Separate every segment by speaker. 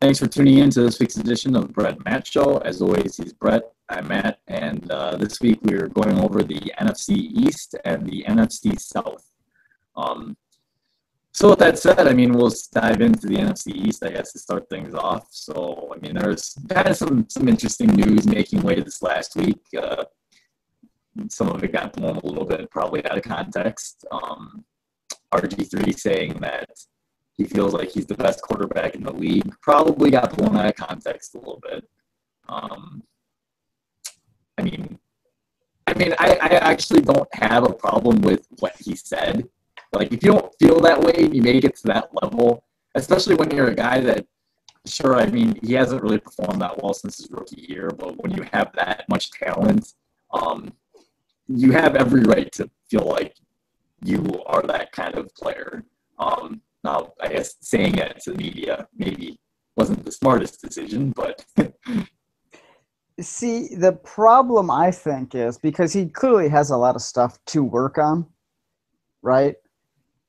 Speaker 1: Thanks for tuning in to this week's edition of the Brett and Matt Show. As always, he's Brett, I'm Matt, and this week we're going over the NFC East and the NFC South. So with that said, I mean, we'll dive into the NFC East, I guess, to start things off. So, I mean, there's kind of some interesting news making way this last week. Some of it got blown a little bit, probably out of context. RG3 saying that he feels like he's the best quarterback in the league. Probably got blown out of context a little bit. I actually don't have a problem with what he said. Like, if you don't feel that way, you make it to that level, especially when you're a guy that, sure, I mean, he hasn't really performed that well since his rookie year, but when you have that much talent, you have every right to feel like you are that kind of player. Now, I guess saying that to the media maybe wasn't the smartest decision, but...
Speaker 2: See, the problem, I think, is because he clearly has a lot of stuff to work on, right?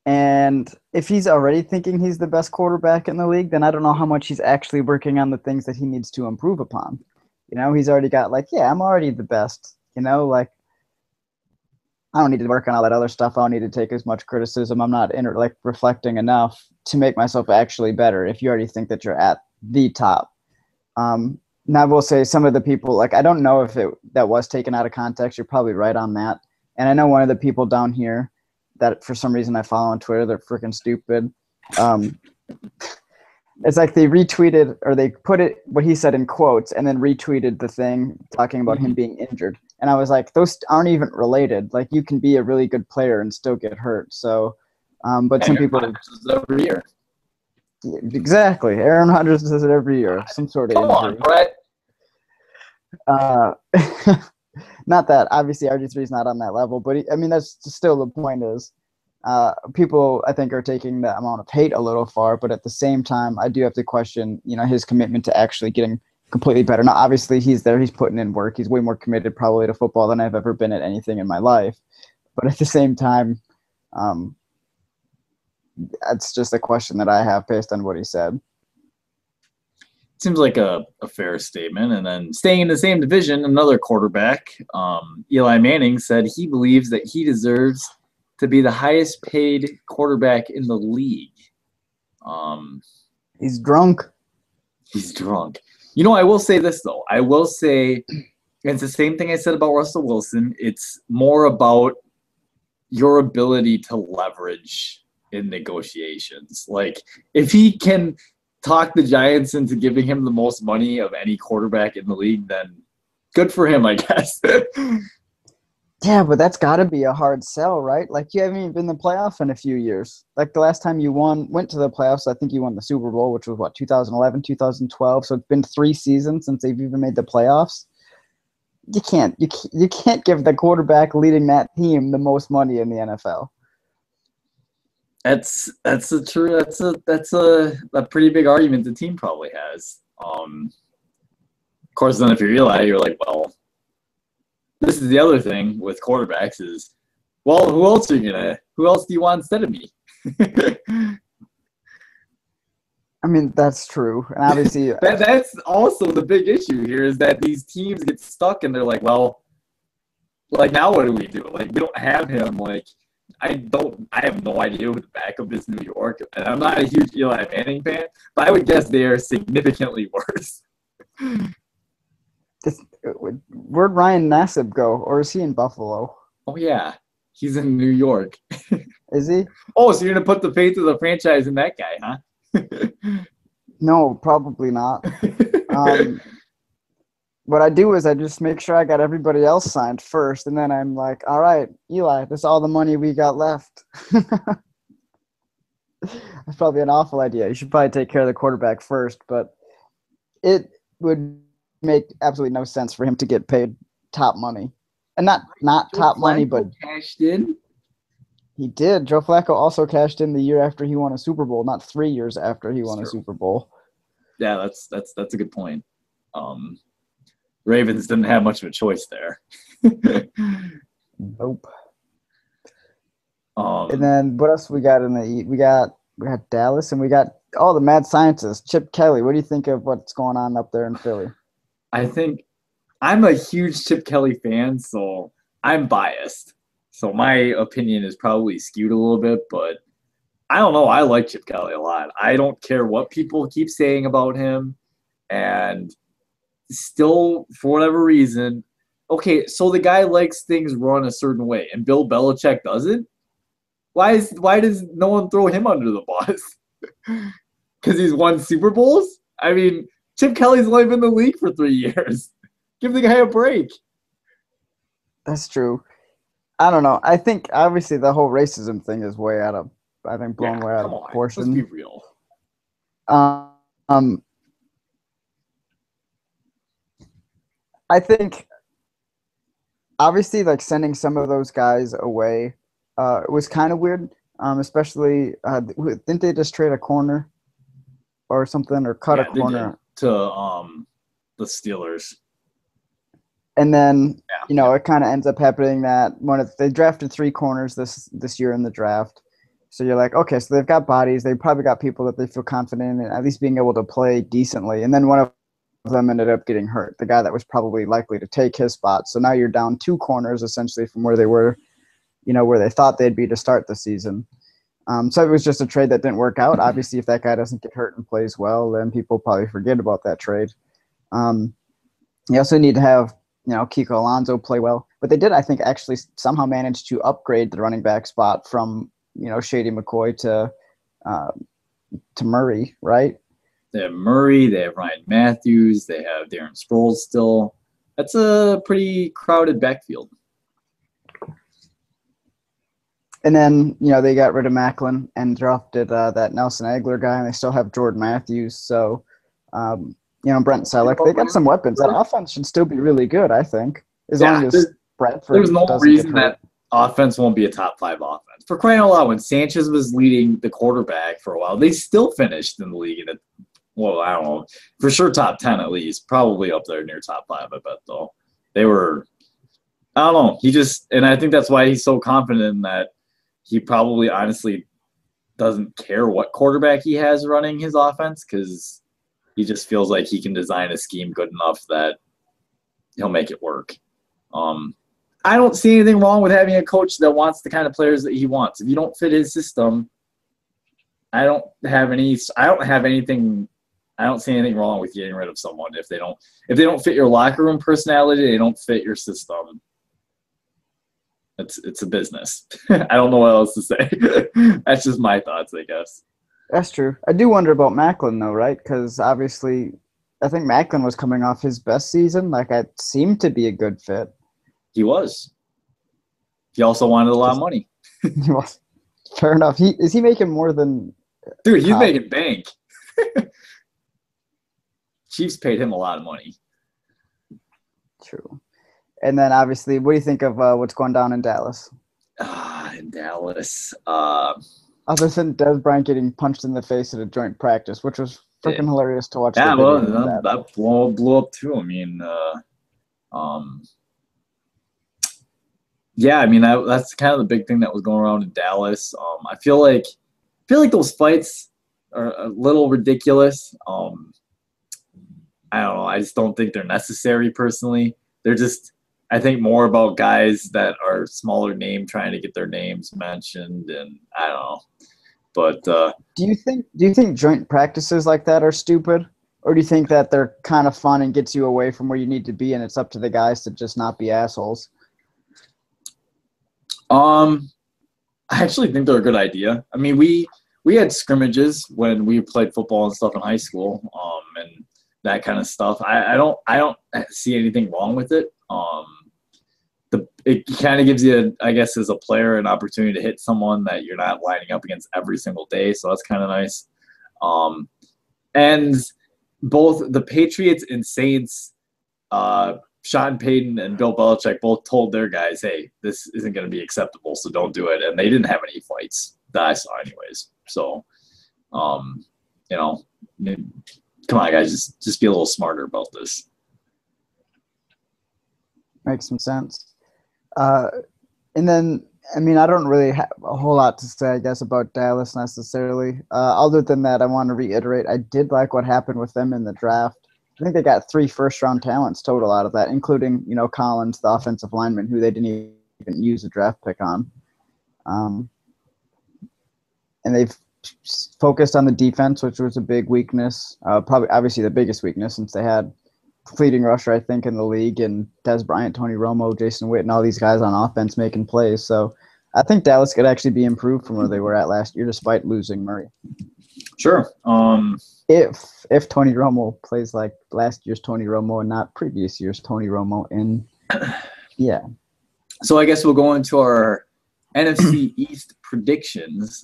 Speaker 2: And if he's already thinking he's the best quarterback in the league, then I don't know how much he's actually working on the things that he needs to improve upon. You know, he's already got, like, yeah, I'm already the best. You know, like, I don't need to work on all that other stuff. I don't need to take as much criticism. I'm not reflecting enough to make myself actually better if you already think that you're at the top. Now, I will say some of the people, like, I don't know if that was taken out of context. You're probably right on that. And I know one of the people down here that for some reason I follow on Twitter, they're freaking stupid. It's like they retweeted or they put what he said in quotes and then retweeted the thing talking about him being injured. And I was like, those aren't even related. Like, you can be a really good player and still get hurt. So, but some people
Speaker 1: every year.
Speaker 2: Exactly. Aaron Rodgers does it every year. Some sort of
Speaker 1: Come
Speaker 2: injury.
Speaker 1: On, Brett.
Speaker 2: Not that obviously RG3 is not on that level, but that's still the point is people I think are taking the amount of hate a little far, but at the same time I do have to question, his commitment to actually getting completely better. Now, obviously he's there, he's putting in work, he's way more committed probably to football than I've ever been at anything in my life. But at the same time, that's just a question that I have based on what he said.
Speaker 1: Seems like a fair statement. And then staying in the same division, another quarterback, Eli Manning, said he believes that he deserves to be the highest paid quarterback in the league.
Speaker 2: He's drunk.
Speaker 1: He's drunk. I will say this, though. I will say, it's the same thing I said about Russell Wilson. It's more about your ability to leverage in negotiations. Like, if he can talk the Giants into giving him the most money of any quarterback in the league, then good for him, I guess.
Speaker 2: Yeah, but that's got to be a hard sell, right? Like, you haven't even been in the playoffs in a few years. Like, the last time you went to the playoffs, I think you won the Super Bowl, which was, 2011, 2012. So it's been 3 seasons since they've even made the playoffs. You can't give the quarterback leading that team the most money in the NFL.
Speaker 1: That's a pretty big argument the team probably has. Of course, then if you're Eli, you're like, well, this is the other thing with quarterbacks is, well, who else do you want instead of me?
Speaker 2: That's true. And obviously
Speaker 1: that's also the big issue here is that these teams get stuck and they're like, well, like, now what do we do? Like, we don't have him. Like, I have no idea who the backup is in New York. And I'm not a huge Eli Manning fan, but I would guess they are significantly worse.
Speaker 2: Where'd Ryan Nassib go? Or is he in Buffalo?
Speaker 1: Oh, yeah. He's in New York.
Speaker 2: Is he?
Speaker 1: Oh, so you're going to put the faith of the franchise in that guy, huh?
Speaker 2: No, probably not. What I do is I just make sure I got everybody else signed first, and then I'm like, all right, Eli, this is all the money we got left. That's probably an awful idea. You should probably take care of the quarterback first, but it would make absolutely no sense for him to get paid top money. And not top money, but
Speaker 1: cashed in.
Speaker 2: He did. Joe Flacco also cashed in the year after he won a Super Bowl, not 3 years after he won a Super Bowl.
Speaker 1: Yeah, that's a good point. Ravens didn't have much of a choice there.
Speaker 2: Nope. And then what else we got in the we got Dallas and we got Oh, the mad scientist, Chip Kelly. What do you think of what's going on up there in Philly?
Speaker 1: I think I'm a huge Chip Kelly fan, so I'm biased. So my opinion is probably skewed a little bit, but I don't know. I like Chip Kelly a lot. I don't care what people keep saying about him. And still, for whatever reason, okay, so the guy likes things run a certain way, and Bill Belichick doesn't? Why does no one throw him under the bus? Because he's won Super Bowls? I mean, Chip Kelly's only been in the league for 3 years. Give the guy a break.
Speaker 2: That's true. I don't know. I think obviously the whole racism thing is way out of, I think, blown way out of proportion.
Speaker 1: Let's be real.
Speaker 2: Um, I think obviously like sending some of those guys away was kind of weird. Especially didn't they just trade a corner or something or cut a corner
Speaker 1: to the Steelers?
Speaker 2: And then it kind of ends up happening that they drafted 3 corners this year in the draft. So you're like, okay, so they've got bodies. They probably got people that they feel confident in at least being able to play decently. And then one of them ended up getting hurt, the guy that was probably likely to take his spot. So now you're down 2 corners essentially from where they were, where they thought they'd be to start the season. So it was just a trade that didn't work out. Obviously, if that guy doesn't get hurt and plays well, then people probably forget about that trade. You also need to have Kiko Alonso play well. But they did, I think, actually somehow manage to upgrade the running back spot from, Shady McCoy to Murray, right?
Speaker 1: They have Murray, they have Ryan Matthews, they have Darren Sproles still. That's a pretty crowded backfield.
Speaker 2: And then, they got rid of Macklin and drafted that Nelson Aguilar guy, and they still have Jordan Matthews. So, Brent Selleck, they got some weapons. That offense should still be really good, I think, as long as Bradford
Speaker 1: there's no reason that offense won't be a top 5 offense. For crying out loud, when Sanchez was leading the quarterback for a while, they still finished in the league in I don't know, for sure top 10 at least, probably up there near top 5, I bet, though. They were, I don't know, and I think that's why he's so confident in that he probably honestly doesn't care what quarterback he has running his offense because he just feels like he can design a scheme good enough that he'll make it work. I don't see anything wrong with having a coach that wants the kind of players that he wants. If you don't fit his system, I don't see anything wrong with getting rid of someone if they don't fit your locker room personality, they don't fit your system. It's a business. I don't know what else to say. That's just my thoughts, I guess.
Speaker 2: That's true. I do wonder about Macklin, though, right? Because obviously, I think Macklin was coming off his best season. Like, it seemed to be a good fit.
Speaker 1: He was. He also wanted a lot of money.
Speaker 2: Fair enough. Is he making more than?
Speaker 1: Dude, he's making bank. Chiefs paid him a lot of money.
Speaker 2: True. And then, obviously, what do you think of what's going down in Dallas?
Speaker 1: In Dallas.
Speaker 2: Other than Des Bryant getting punched in the face at a joint practice, which was freaking hilarious to watch.
Speaker 1: Yeah, well, that blew up too. I mean, yeah, I mean that's kind of the big thing that was going around in Dallas. I feel like those fights are a little ridiculous. I don't know. I just don't think they're necessary personally. They're just, I think, more about guys that are smaller name trying to get their names mentioned, and I don't know. But
Speaker 2: do you think joint practices like that are stupid, or do you think that they're kind of fun and gets you away from where you need to be, and it's up to the guys to just not be assholes?
Speaker 1: I actually think they're a good idea. I mean, we had scrimmages when we played football and stuff in high school, and that kind of stuff. I don't see anything wrong with it. It kind of gives you, I guess, as a player, an opportunity to hit someone that you're not lining up against every single day. So that's kind of nice. And both the Patriots and Saints, Sean Payton and Bill Belichick both told their guys, hey, this isn't going to be acceptable, so don't do it. And they didn't have any fights that I saw anyways. So, come on, guys, just be a little smarter about this.
Speaker 2: Makes some sense. And then I mean, I don't really have a whole lot to say, I guess, about Dallas necessarily. Other than that, I want to reiterate, I did like what happened with them in the draft. I think they got 3 first-round talents total out of that, including, Collins, the offensive lineman, who they didn't even use a draft pick on. And they've focused on the defense, which was a big weakness. Probably, obviously, the biggest weakness since they had leading rusher, I think, in the league, and Des Bryant, Tony Romo, Jason Witten, all these guys on offense making plays. So I think Dallas could actually be improved from where they were at last year, despite losing Murray.
Speaker 1: Sure.
Speaker 2: If Tony Romo plays like last year's Tony Romo and not previous year's Tony Romo, and yeah.
Speaker 1: So I guess we'll go into our NFC East predictions.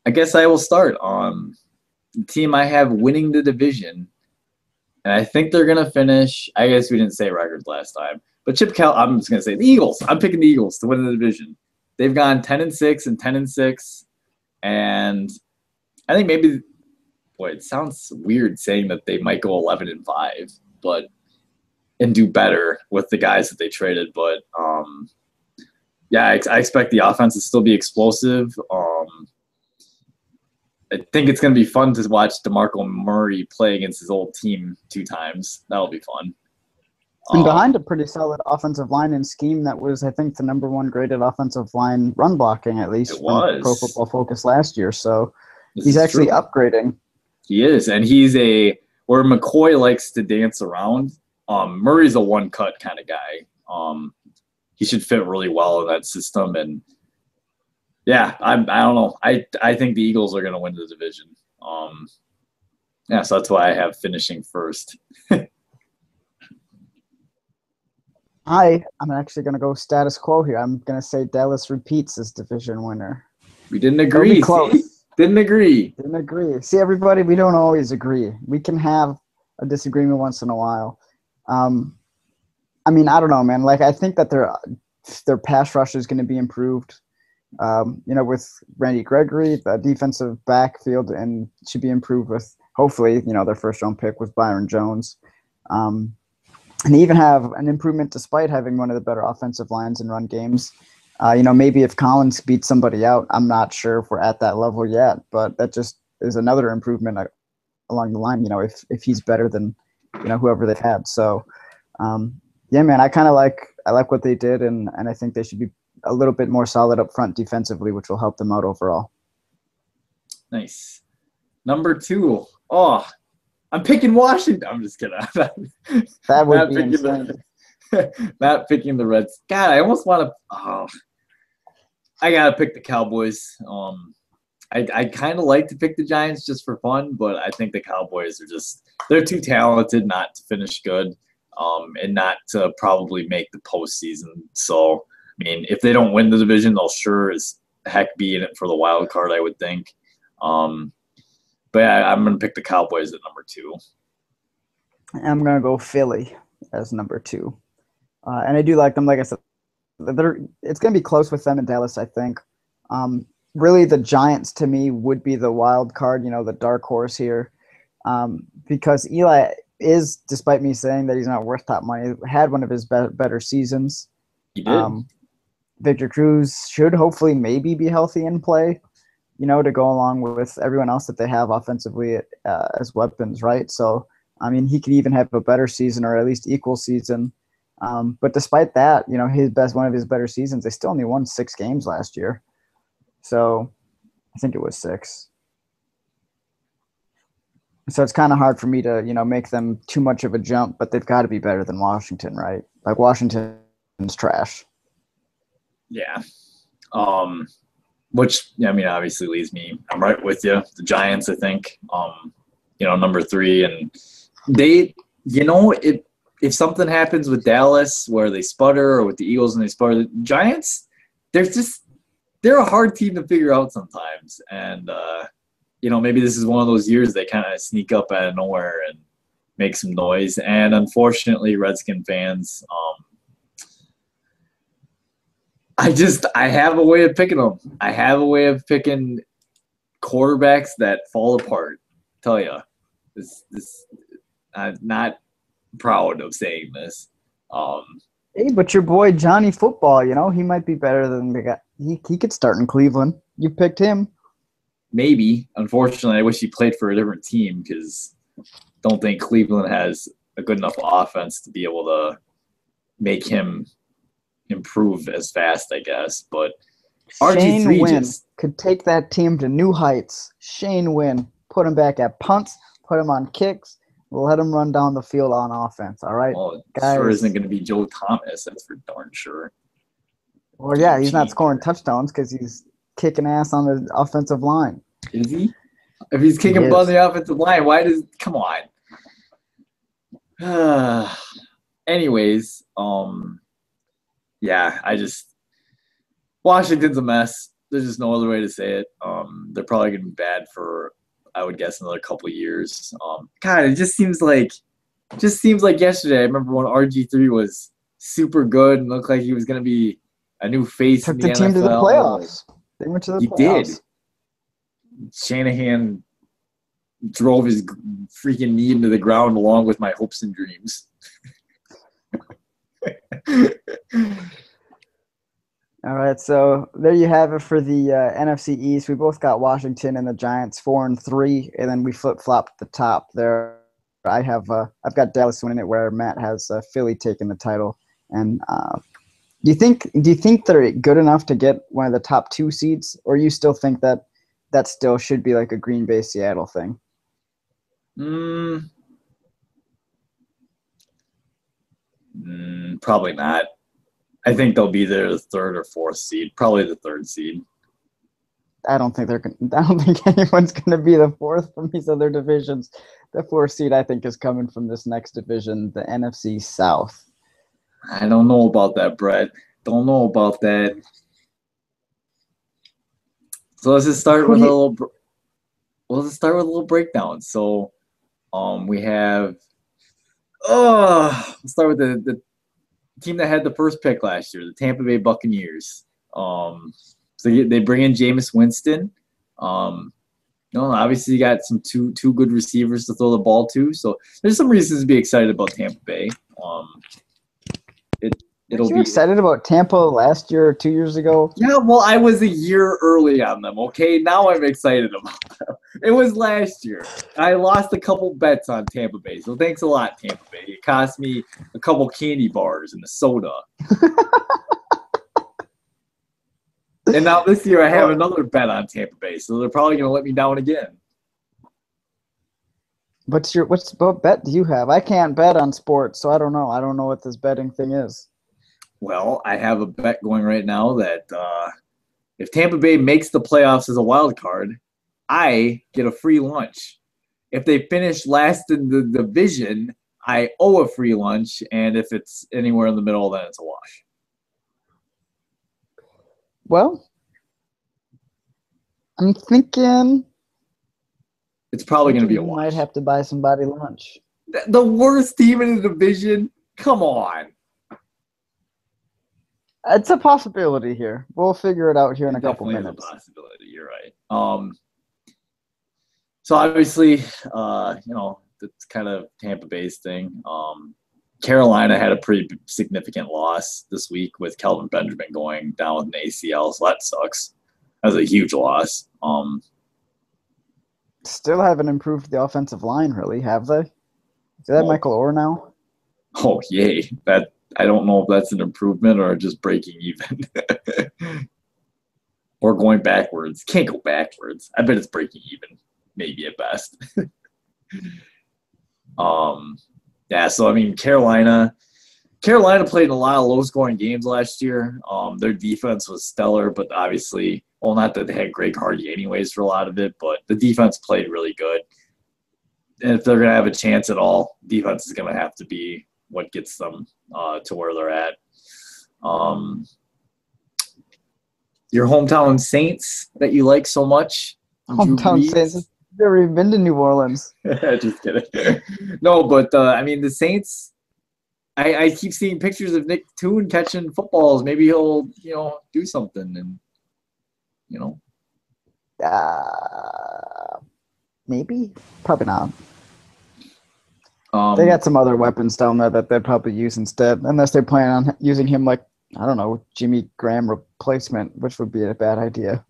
Speaker 1: I guess I will start. The team I have winning the division, and I think they're going to finish. I guess we didn't say records last time, but I'm just going to say the Eagles. I'm picking the Eagles to win the division. They've gone 10-6 and 10-6, and I think maybe, boy, it sounds weird saying that they might go 11-5, and do better with the guys that they traded. But yeah, I expect the offense to still be explosive. I think it's going to be fun to watch DeMarco Murray play against his old team 2 times. That'll be fun.
Speaker 2: And behind a pretty solid offensive line and scheme that was, I think, the number 1 graded offensive line run blocking, at least, from Pro Football Focus last year. So he's actually upgrading.
Speaker 1: He is, and he's where McCoy likes to dance around. Murray's a one-cut kind of guy. He should fit really well in that system, and yeah, I don't know. I think the Eagles are going to win the division. Yeah, so that's why I have finishing first.
Speaker 2: I'm actually going to go status quo here. I'm going to say Dallas repeats as division winner.
Speaker 1: We didn't agree.
Speaker 2: Close.
Speaker 1: Didn't agree.
Speaker 2: See, everybody, we don't always agree. We can have a disagreement once in a while. I mean, I don't know, man. Like, I think that their pass rush is going to be improved. With Randy Gregory, the defensive backfield, and should be improved with, hopefully, their first-round pick with Byron Jones. And they even have an improvement despite having one of the better offensive lines in run games. Maybe if Collins beats somebody out, I'm not sure if we're at that level yet, but that just is another improvement along the line, if he's better than, whoever they've had. So, yeah, man, I like what they did, and I think they should be a little bit more solid up front defensively, which will help them out overall.
Speaker 1: Nice. Number 2. Oh, I'm picking Washington. I'm just kidding.
Speaker 2: That would be insane.
Speaker 1: Not picking the Reds. God, I almost want to. I gotta pick the Cowboys. I kind of like to pick the Giants just for fun, but I think the Cowboys they're too talented not to finish good, and not to probably make the postseason. So, I mean, if they don't win the division, they'll sure as heck be in it for the wild card, I would think. But yeah, I'm going to pick the Cowboys at number 2.
Speaker 2: I'm going to go Philly as number 2. And I do like them. Like I said, it's going to be close with them and Dallas, I think. Really, the Giants, to me, would be the wild card, the dark horse here. Because Eli is, despite me saying that he's not worth top money, had one of his better seasons.
Speaker 1: He did.
Speaker 2: Victor Cruz should hopefully maybe be healthy in play, to go along with everyone else that they have offensively as weapons, right? So, I mean, he could even have a better season or at least equal season. But despite that, one of his better seasons, they still only won 6 games last year. So I think it was 6. So it's kind of hard for me to, make them too much of a jump, but they've got to be better than Washington, right? Like, Washington's trash.
Speaker 1: Yeah. Which, I mean, obviously leaves me, I'm right with you. The Giants, I think, number 3. And they, if something happens with Dallas where they sputter, or with the Eagles and they sputter, the Giants, they're a hard team to figure out sometimes. And, maybe this is one of those years they kind of sneak up out of nowhere and make some noise. And unfortunately, Redskin fans, I have a way of picking them. I have a way of picking quarterbacks that fall apart. Tell you, I'm not proud of saying this.
Speaker 2: Hey, but your boy Johnny Football, he might be better than the guy. He could start in Cleveland. You picked him.
Speaker 1: Maybe. Unfortunately, I wish he played for a different team because don't think Cleveland has a good enough offense to be able to make him improve as fast, I guess. But
Speaker 2: Shane
Speaker 1: RG3
Speaker 2: Wynn
Speaker 1: just
Speaker 2: could take that team to new heights. Shane Wynn, put him back at punts, put him on kicks, let him run down the field on offense. All right,
Speaker 1: well, sure
Speaker 2: guys.
Speaker 1: isn't going to be Joe Thomas. That's for darn sure.
Speaker 2: Well, yeah,
Speaker 1: Game
Speaker 2: he's not scoring
Speaker 1: changer.
Speaker 2: touchdowns because he's kicking ass on the offensive line.
Speaker 1: Is he? If he's
Speaker 2: He
Speaker 1: kicking on
Speaker 2: is.
Speaker 1: the offensive line, why does come on? Anyways, yeah, I just Washington's a mess. There's just no other way to say it. They're probably gonna be bad for, I would guess, another couple of years. God, it just seems like yesterday. I remember when RG3 was super good and looked like he was gonna be a new face in
Speaker 2: Took
Speaker 1: the
Speaker 2: the team to the
Speaker 1: NFL.
Speaker 2: playoffs. They went to the
Speaker 1: He did.
Speaker 2: playoffs.
Speaker 1: Shanahan drove his freaking knee into the ground along with my hopes and dreams.
Speaker 2: All right, so there you have it for the NFC East. We both got Washington and the Giants 4-3, and then we flip-flopped the top there. I've got Dallas winning it, where Matt has Philly taking the title. And do you think they're good enough to get one of the top 2 seeds, or you still think that still should be like a Green Bay Seattle thing?
Speaker 1: Probably not. I think they'll be there the 3rd or 4th seed, probably the 3rd seed.
Speaker 2: I don't think anyone's going to be the 4th from these other divisions. The 4th seed, I think, is coming from this next division, the NFC South.
Speaker 1: I don't know about that, Brett. Don't know about that. So let's just start with a little breakdown. So, we have. Let's start with the team that had the first pick last year, the Tampa Bay Buccaneers. So they bring in Jameis Winston. Obviously you got some two good receivers to throw the ball to. So there's some reasons to be excited about Tampa Bay. It'll
Speaker 2: Were you
Speaker 1: be
Speaker 2: excited about Tampa last year or 2 years ago?
Speaker 1: Yeah, well, I was a year early on them. Okay, now I'm excited about them. It was last year. I lost a couple bets on Tampa Bay, so thanks a lot, Tampa Bay. It cost me a couple candy bars and a soda. And now this year I have another bet on Tampa Bay, so they're probably going to let me down again.
Speaker 2: What bet do you have? I can't bet on sports, so I don't know. I don't know what this betting thing is.
Speaker 1: Well, I have a bet going right now that if Tampa Bay makes the playoffs as a wild card, I get a free lunch. If they finish last in the division, I owe a free lunch, and if it's anywhere in the middle, then it's a wash.
Speaker 2: Well, I'm thinking
Speaker 1: it's probably going to be a
Speaker 2: You
Speaker 1: wash.
Speaker 2: might have to buy somebody lunch.
Speaker 1: The worst team in the division? Come on.
Speaker 2: It's a possibility here. We'll figure it out here in a couple
Speaker 1: Definitely
Speaker 2: minutes.
Speaker 1: Is a possibility. You're right. So obviously, it's kind of Tampa Bay's thing. Carolina had a pretty significant loss this week with Kelvin Benjamin going down with an ACL, so that sucks. That was a huge loss.
Speaker 2: Still haven't improved the offensive line, really, have they? Is that Michael Orr now?
Speaker 1: Oh, yay. I don't know if that's an improvement or just breaking even. Or going backwards. Can't go backwards. I bet it's breaking even, maybe at best. Yeah, so I mean Carolina played in a lot of low-scoring games last year. Their defense was stellar, but obviously, well, not that they had Greg Hardy anyways for a lot of it, but the defense played really good. And if they're going to have a chance at all, defense is going to have to be what gets them to where they're at. Your hometown Saints that you like so much.
Speaker 2: Hometown Saints. I've never even been to New Orleans.
Speaker 1: Just kidding. No, but I mean the Saints. I keep seeing pictures of Nick Toon catching footballs. Maybe he'll do something and
Speaker 2: maybe, probably not. They got some other weapons down there that they'd probably use instead, unless they plan on using him like, I don't know, Jimmy Graham replacement, which would be a bad idea.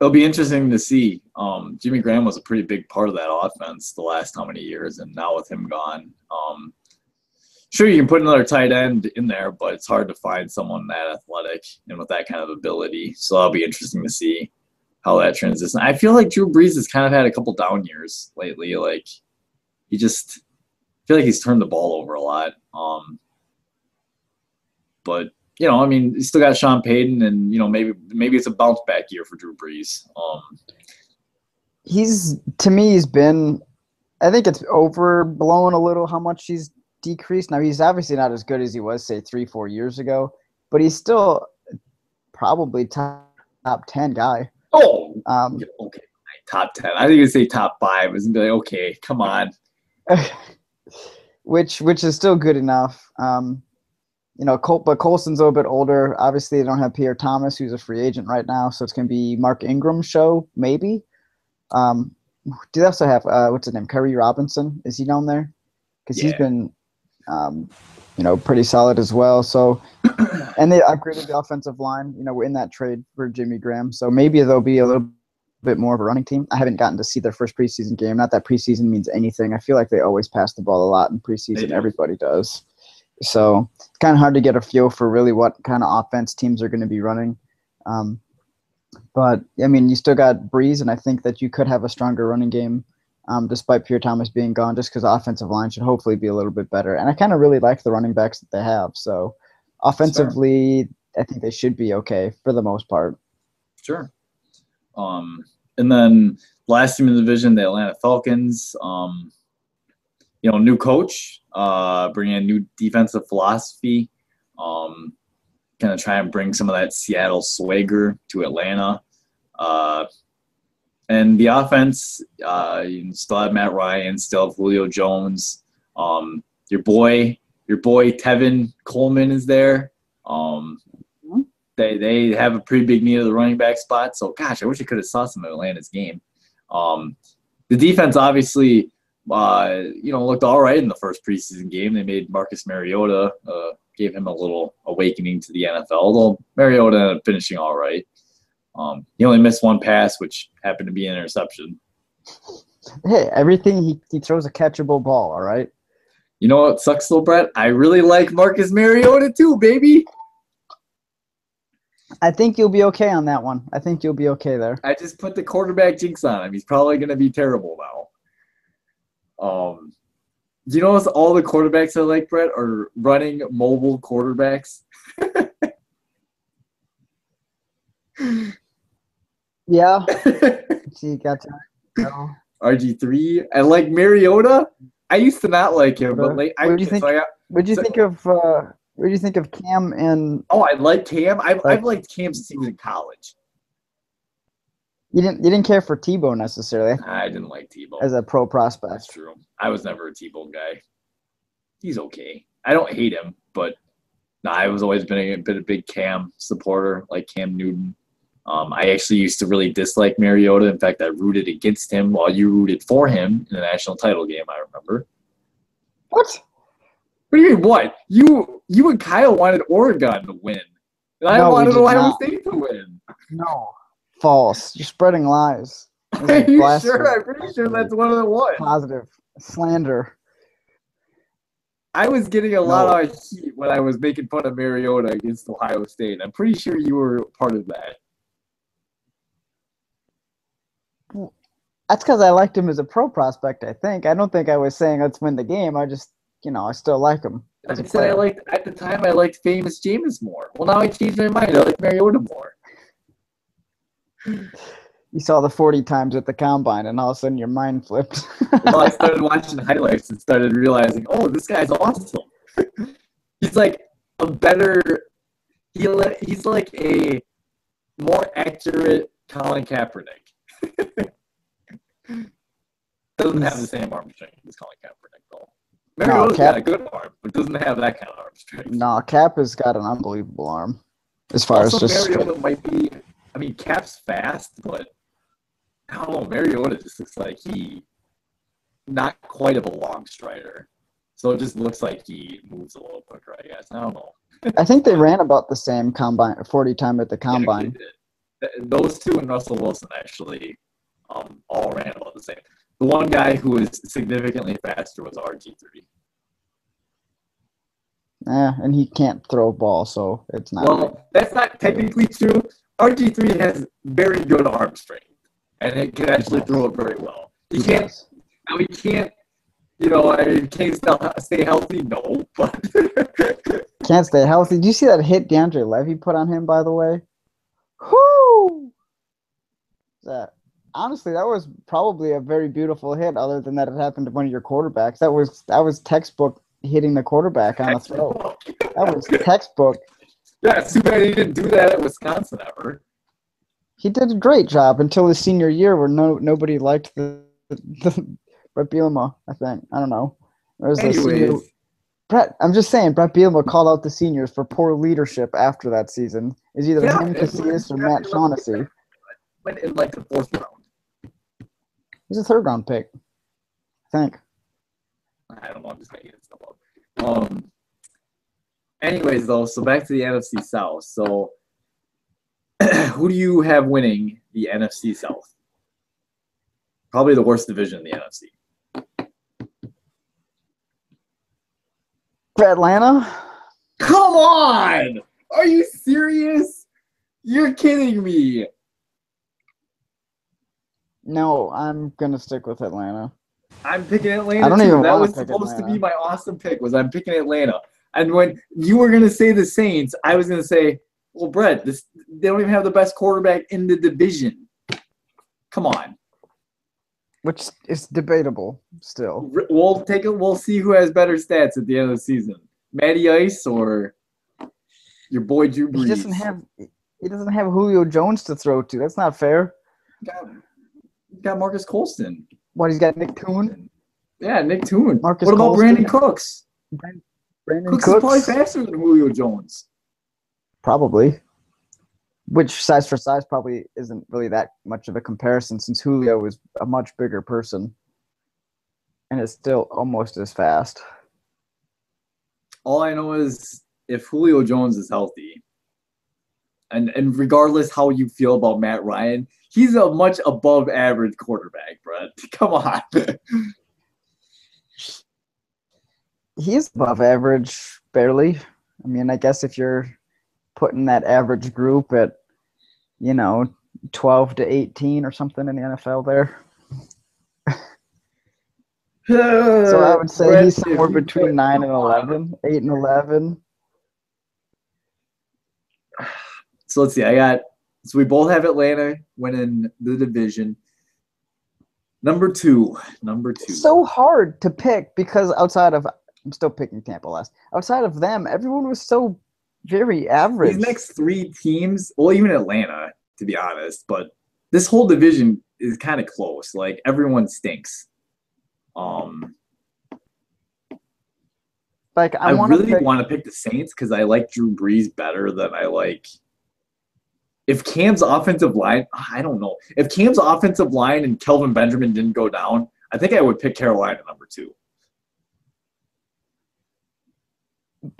Speaker 1: It'll be interesting to see. Jimmy Graham was a pretty big part of that offense the last how many years, and now with him gone, sure you can put another tight end in there, but it's hard to find someone that athletic and with that kind of ability. So that'll be interesting to see how that transitions. I feel like Drew Brees has kind of had a couple down years lately. Like I feel like he's turned the ball over a lot. But I mean, you still got Sean Payton, and maybe it's a bounce back year for Drew Brees.
Speaker 2: He's been. I think it's overblown a little how much he's decreased. Now he's obviously not as good as he was, say, 3-4 years ago, but he's still probably top 10 guy.
Speaker 1: Oh, okay, top 10. I think you'd say top 5. Isn't be like, okay, come on.
Speaker 2: which is still good enough. But Colson's a little bit older. Obviously, they don't have Pierre Thomas, who's a free agent right now, so it's going to be Mark Ingram's show, maybe. Do they also have, what's his name, Curry Robinson? Is he down there? Because he's been, pretty solid as well. So, and they upgraded the offensive line, in that trade for Jimmy Graham. So maybe they'll be a little bit more of a running team. I haven't gotten to see their first preseason game. Not that preseason means anything. I feel like they always pass the ball a lot in preseason. Everybody does. So it's kind of hard to get a feel for really what kind of offense teams are going to be running. But, I mean, you still got Breeze, and I think that you could have a stronger running game despite Pierre Thomas being gone, just because the offensive line should hopefully be a little bit better. And I kind of really like the running backs that they have. So offensively, I think they should be okay for the most part.
Speaker 1: Sure. And then last team in the division, the Atlanta Falcons. New coach, bringing in new defensive philosophy, kind of try and bring some of that Seattle swagger to Atlanta. And the offense, you still have Matt Ryan, still have Julio Jones. Your boy Tevin Coleman is there. They have a pretty big need of the running back spot. So, gosh, I wish I could have saw some of Atlanta's game. The defense obviously – looked all right in the first preseason game. They made Marcus Mariota, gave him a little awakening to the NFL, although Mariota ended up finishing all right. He only missed one pass, which happened to be an interception.
Speaker 2: Hey, everything he throws a catchable ball, all right?
Speaker 1: You know what sucks though, Brett? I really like Marcus Mariota too, baby.
Speaker 2: I think you'll be okay on that one. I think you'll be okay there.
Speaker 1: I just put the quarterback jinx on him. He's probably going to be terrible now. Do you notice all the quarterbacks I like, Brett, are running mobile quarterbacks?
Speaker 2: Yeah. See, gotcha. No.
Speaker 1: RG3. I like Mariota. I used to not like him, but like,
Speaker 2: what do you think? What do you think of Cam and?
Speaker 1: Oh, I like Cam. I've liked Cam since he was in college.
Speaker 2: You didn't care for Tebow necessarily.
Speaker 1: I didn't like Tebow
Speaker 2: as a pro prospect.
Speaker 1: That's true. I was never a Tebow guy. He's okay. I don't hate him, but I was always been a big Cam supporter, like Cam Newton. I actually used to really dislike Mariota. In fact, I rooted against him while you rooted for him in the national title game. I remember.
Speaker 2: What?
Speaker 1: What do you mean? What? You and Kyle wanted Oregon to win, and I wanted Ohio State to win.
Speaker 2: No. False. You're spreading lies.
Speaker 1: Are you sure? I'm pretty sure that's one of the ones.
Speaker 2: Positive. Slander.
Speaker 1: I was getting a lot of heat when I was making fun of Mariota against Ohio State. I'm pretty sure you were part of that.
Speaker 2: That's because I liked him as a pro prospect, I think. I don't think I was saying let's win the game. I just, I still like him.
Speaker 1: At the time I liked Famous Jameis more. Well, now I changed my mind. I like Mariota more.
Speaker 2: You saw the 40 times at the combine, and all of a sudden your mind flipped.
Speaker 1: Well, I started watching highlights and started realizing, oh, this guy's awesome. He's like a better – he's like a more accurate Colin Kaepernick. Doesn't have the same arm strength as Colin Kaepernick, though. Mariota's got a good arm, but doesn't have that kind of arm strength.
Speaker 2: No, Cap has got an unbelievable arm. As far
Speaker 1: also,
Speaker 2: as just
Speaker 1: Mariota might be – I mean, Cap's fast, but I don't know. Mariota just looks like he not quite of a long strider. So it just looks like he moves a little quicker, I guess. I don't know.
Speaker 2: I think they ran about the same combine 40 time at the combine.
Speaker 1: Yeah, those two and Russell Wilson actually all ran about the same. The one guy who was significantly faster was RG3.
Speaker 2: Yeah, and he can't throw a ball, so it's not.
Speaker 1: Well, that's not technically true. RG3 has very good arm strength, and it can actually throw it very well. He can't. Now he can't. Can he stay healthy? No, but
Speaker 2: can't stay healthy. Do you see that hit DeAndre Levy put on him? By the way, whoo! Honestly, that was probably a very beautiful hit. Other than that, it happened to one of your quarterbacks. That was textbook hitting the quarterback on the throw. That was textbook.
Speaker 1: Yeah, it's too bad he didn't do that at Wisconsin ever.
Speaker 2: He did a great job until his senior year, where nobody liked the Brett Bielema. I think I don't know. Brett, I'm just saying, Brett Bielema called out the seniors for poor leadership after that season. Is either him, Casillas, or Matt Shaughnessy.
Speaker 1: Went in like the 4th round.
Speaker 2: He's a 3rd round pick, I think.
Speaker 1: I don't know. I'm just making stuff up. Anyways, though, so back to the NFC South. So, who do you have winning the NFC South? Probably the worst division in the NFC.
Speaker 2: Atlanta?
Speaker 1: Come on! Are you serious? You're kidding me.
Speaker 2: No, I'm gonna stick with Atlanta.
Speaker 1: I'm picking Atlanta.
Speaker 2: I don't even
Speaker 1: That
Speaker 2: want
Speaker 1: was
Speaker 2: to pick
Speaker 1: supposed
Speaker 2: Atlanta.
Speaker 1: to be my awesome pick. I'm picking Atlanta. And when you were gonna say the Saints, I was gonna say, well, Brett, they don't even have the best quarterback in the division. Come on.
Speaker 2: Which is debatable still.
Speaker 1: We'll take it. We'll see who has better stats at the end of the season: Matty Ice or your boy Drew Brees.
Speaker 2: He doesn't have Julio Jones to throw to. That's not fair.
Speaker 1: Got Marcus Colston.
Speaker 2: What, he's got Nick Toon?
Speaker 1: Yeah, Nick Toon.
Speaker 2: What
Speaker 1: about
Speaker 2: Colston?
Speaker 1: Brandon Cooks?
Speaker 2: Brandon
Speaker 1: Cooks is probably faster than Julio Jones.
Speaker 2: Probably. Which size for size probably isn't really that much of a comparison, since Julio is a much bigger person and is still almost as fast.
Speaker 1: All I know is if Julio Jones is healthy, and regardless how you feel about Matt Ryan, he's a much above average quarterback, Brett. Come on.
Speaker 2: He is above average, barely. I mean, I guess if you're putting that average group at, 12 to 18 or something in the NFL there. So I would say he's somewhere between 9 and 11, 8 and 11.
Speaker 1: So let's see. So we both have Atlanta winning the division. Number two.
Speaker 2: So hard to pick because I'm still picking Tampa last. Outside of them, everyone was so very average.
Speaker 1: These next 3 teams, well, even Atlanta, to be honest, but this whole division is kind of close. Like, everyone stinks. I really want to pick the Saints because I like Drew Brees better than I like. If Cam's offensive line, I don't know. If Cam's offensive line and Kelvin Benjamin didn't go down, I think I would pick Carolina number 2.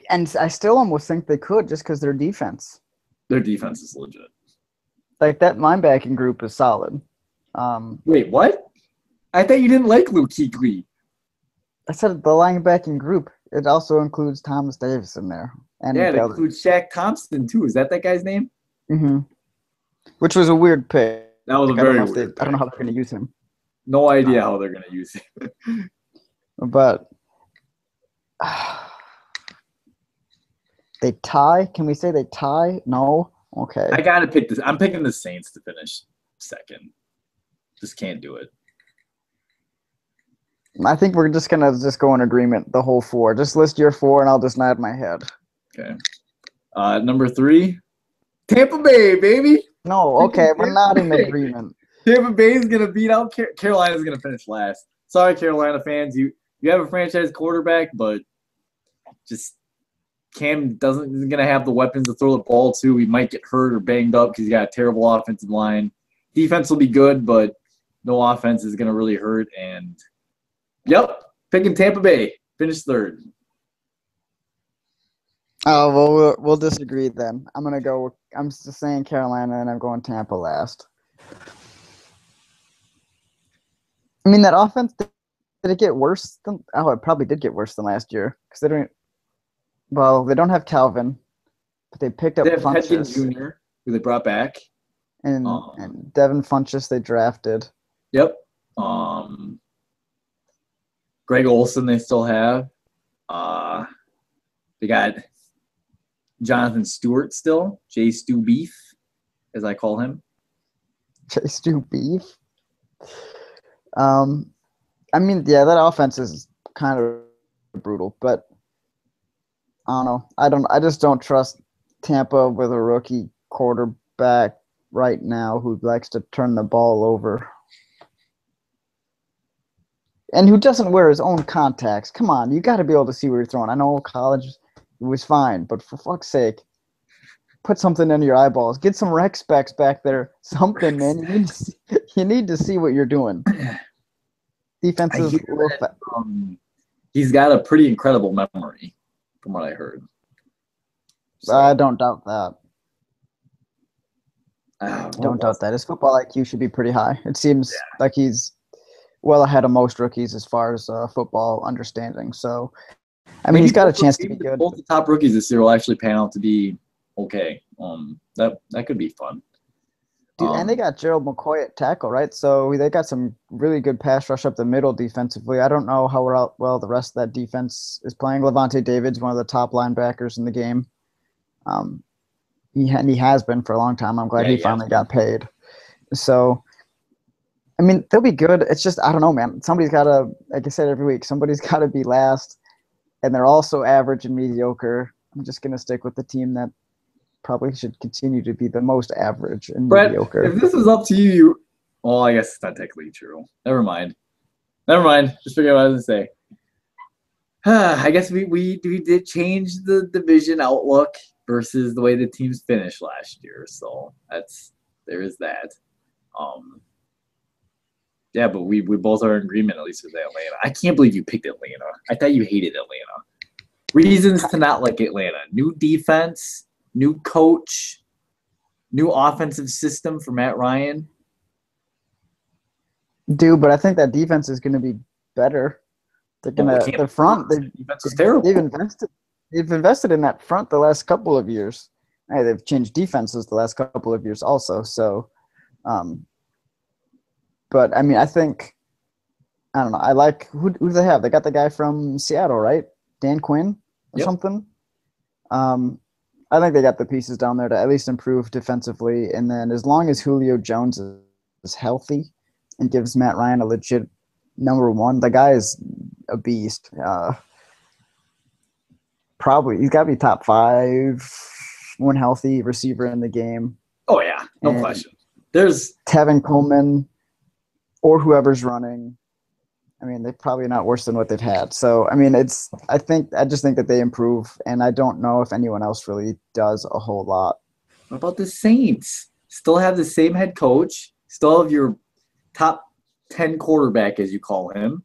Speaker 2: And I still almost think they could just because their defense.
Speaker 1: Their defense is legit.
Speaker 2: Like, that linebacking group is solid.
Speaker 1: Wait, what? I thought you didn't like Luke Kuechly.
Speaker 2: I said the linebacking group. It also includes Thomas Davis in there. And
Speaker 1: it includes Shaq Thompson, too. Is that guy's name?
Speaker 2: Mm-hmm. Which was a weird pick.
Speaker 1: That was a very weird pick.
Speaker 2: I don't know how they're going to use him.
Speaker 1: No idea how they're going to use him.
Speaker 2: But they tie? Can we say they tie? No? Okay.
Speaker 1: I got to pick this. I'm picking the Saints to finish second. Just can't do it.
Speaker 2: I think we're just going to go in agreement, the whole 4. Just list your 4, and I'll just nod my head.
Speaker 1: Okay. Number 3, Tampa Bay, baby.
Speaker 2: No, okay, we're not in agreement.
Speaker 1: Tampa Bay is going to beat out Carolina is going to finish last. Sorry, Carolina fans. You have a franchise quarterback, but just Cam isn't going to have the weapons to throw the ball to. He might get hurt or banged up because he's got a terrible offensive line. Defense will be good, but no offense is going to really hurt. And Yep. Picking Tampa Bay. Finished third.
Speaker 2: Oh, well, we'll disagree then. I'm just saying Carolina, and I'm going Tampa last. I mean, that offense, did it get worse than? Oh, it probably did get worse than last year because they don't. Well, they don't have Calvin, but they picked up
Speaker 1: They have Hedgen
Speaker 2: Funchess
Speaker 1: Jr., who they brought back.
Speaker 2: and Devin Funchess they drafted.
Speaker 1: Yep. Greg Olson they still have. They got Jonathan Stewart still, J. Stu Beef, as I call him.
Speaker 2: J. Stu Beef. I mean, yeah, that offense is kind of brutal, but I don't know. I just don't trust Tampa with a rookie quarterback right now who likes to turn the ball over. And who doesn't wear his own contacts. Come on, you got to be able to see where you're throwing. I know college was fine, but for fuck's sake, put something into your eyeballs. Get some rec specs back there. Something, man. You need to see what you're doing. Defense is
Speaker 1: he's got a pretty incredible memory, from what I heard.
Speaker 2: So, I don't doubt that. Don't doubt that. His football IQ should be pretty high. It seems like he's well ahead of most rookies as far as football understanding. So, I mean, he's got a chance to be good.
Speaker 1: Both the top rookies this year will actually pan out to be okay. That could be fun.
Speaker 2: Dude, and they got Gerald McCoy at tackle, right? So they got some really good pass rush up the middle defensively. I don't know how well the rest of that defense is playing. Levante David's one of the top linebackers in the game. He has been for a long time. I'm glad he finally got paid. So, I mean, they'll be good. It's just, I don't know, man. Somebody's got to, like I said every week, somebody's got to be last. And they're also average and mediocre. I'm just going to stick with the team that probably should continue to be the most average and mediocre.
Speaker 1: If this is up to you, well, I guess it's not technically true. Never mind. Just figure out what I was going to say. I guess we did change the division outlook versus the way the teams finished last year. So there is that. Yeah, but we both are in agreement, at least with Atlanta. I can't believe you picked Atlanta. I thought you hated Atlanta. Reasons to not like Atlanta: new defense, new coach, new offensive system for Matt Ryan.
Speaker 2: Dude, but I think that defense is going to be better. They're gonna the front.
Speaker 1: Defense is terrible.
Speaker 2: They've invested in that front the last couple of years. Hey, they've changed defenses the last couple of years also. So, but I mean, I don't know. I like who do they have? They got the guy from Seattle, right? Dan Quinn or something. I think they got the pieces down there to at least improve defensively. And then as long as Julio Jones is healthy and gives Matt Ryan a legit number one, the guy is a beast. Probably he's got to be top 5 when healthy receiver in the game.
Speaker 1: Oh yeah, no question. There's
Speaker 2: Tevin Coleman or whoever's running. I mean, they're probably not worse than what they've had. So I mean, I just think that they improve, and I don't know if anyone else really does a whole lot.
Speaker 1: What about the Saints? Still have the same head coach. Still have your top 10 quarterback, as you call him.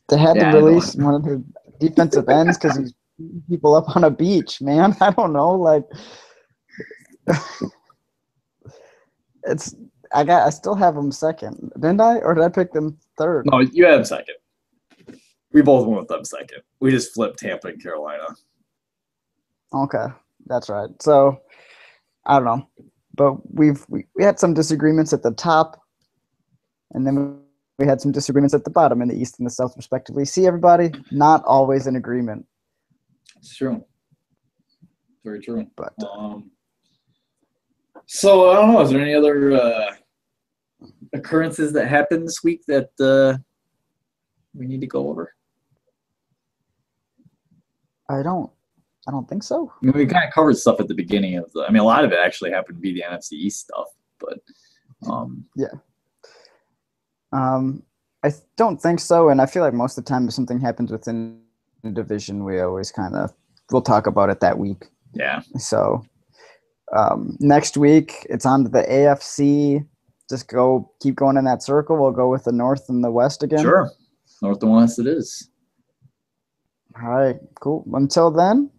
Speaker 2: They had to release one of their defensive ends because he's beating people up on a beach, man. I don't know, like I still have them second, didn't I? Or did I pick them third?
Speaker 1: No, you had them second. We both went with them second. We just flipped Tampa and Carolina.
Speaker 2: Okay, that's right. So I don't know, but we had some disagreements at the top, and then we had some disagreements at the bottom in the East and the South, respectively. See, everybody, not always in agreement.
Speaker 1: It's true. Very true.
Speaker 2: But
Speaker 1: so I don't know. Is there any other occurrences that happened this week that we need to go over?
Speaker 2: I don't think so.
Speaker 1: I mean, we kind of covered stuff at the beginning of a lot of it actually happened to be the NFC East stuff, but
Speaker 2: yeah. I don't think so, and I feel like most of the time if something happens within the division, we always we'll talk about it that week.
Speaker 1: Yeah.
Speaker 2: So, Next week, it's on to the AFC. Just keep going in that circle. We'll go with the North and the West again.
Speaker 1: Sure. North and West it is.
Speaker 2: All right, cool. Until then,